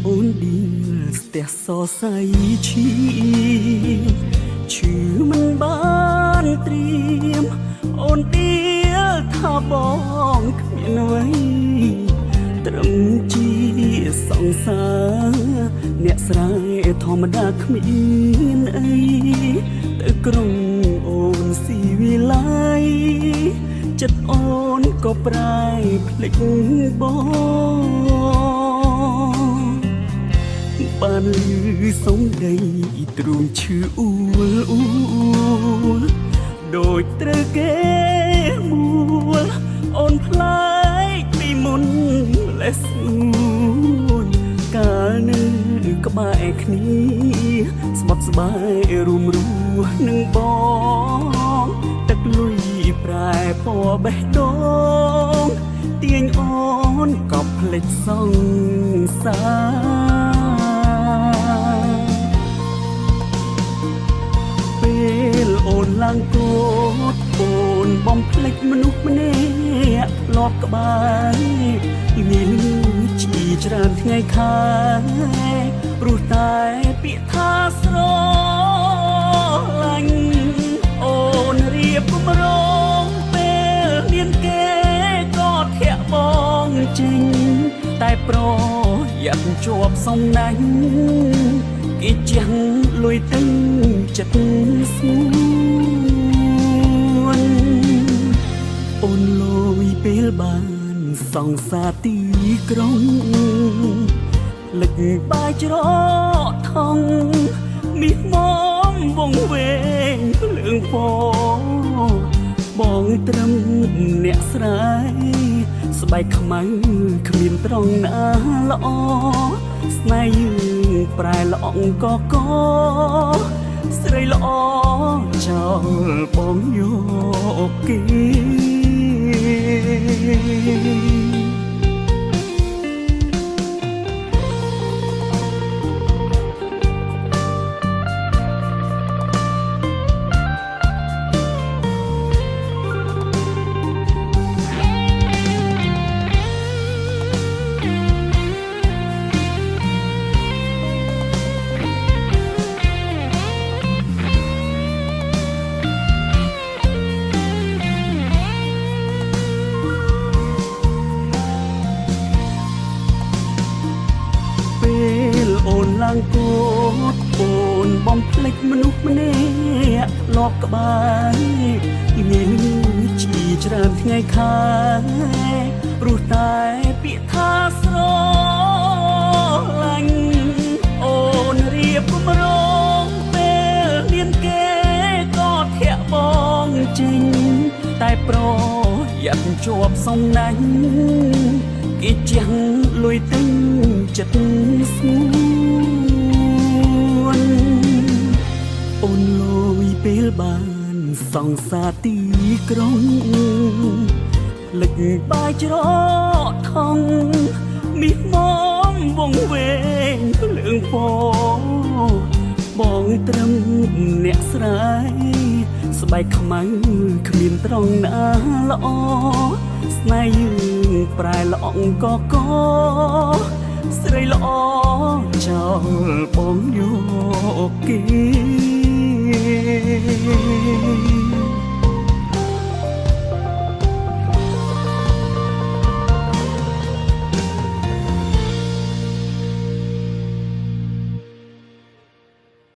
អូនឌីស្ទះសរសៃឈាមឈឺមិនបានត្រៀមអូនឌីថាបងគ្មានអ្វីត្រឹមជាសង្សារអ្នកស្រែធម្មតាគ្មានអីទៅក្រុងអូនស៊ីវិល័យចិត្តអូនក៏ប្រែភ្លេចបងបានលឺសំដីទ្រូងឈឺអ៊ូលដូចត្រូវគេមួលអូនផ្លែកពីមុនលេសនួនកាលនៅក្បែរគ្នាស្បត់ស្បាយរួមរស់នឹងបងទឹកលុយប្រែពណ៌បេះដូងទាញអូនក៏ភ្លេចសង្សារពេលអូនឡើងកោតអូនបំភ្លេចមនុស្សម្នាក់ធ្លាប់ក្បែរមានជីច្រើនថ្ងៃខែព្រោះតែពាក្យថាស្រឡាញ់អូនរៀបរងពេលមានគេក៏ធាក់បងចេញតែប្រយ៉ាប់ជាប់សំណាញ់គេជាងលុយទិញចិត្តស្ងួនអូនលុយពេលបានសង្សារទីក្រុងលឹកបាយច្រកថងមាសមកវងវែងភ្លើងពណ៌បងត្រឹមអ្នកស្រែស្បែកខ្មៅគ្មានត្រង់ណាល្អស្នេហ៍យើងប្រែល្អអង្គកស្រីល្អចោលបងយកគេអូនឡើងកោតអូនបំភ្លេចមនុស្សម្នាក់ធ្លាប់ក្បែរមានជីច្រើនថ្ងៃខែព្រោះតែពាក្យថាស្រឡាញ់អូនរៀបរងពេលមានគេក៏ធាក់បងចេញតែប្រយ៉ាប់ជាប់សំណាញ់គេជាងលុយទិញចិត្តស្ងួនអូនលុយពេលបានសង្សារទីក្រុងលឹកបាយច្រកថងមាសមកវងវែងភ្លើងពណ៌បងត្រឹមអ្នកស្រែស្បែកខ្មៅគ្មានត្រង់ណាល្អស្នេហ៍យើងប្រែល្អអង្គកស្រីល្អចោលបងយកគេ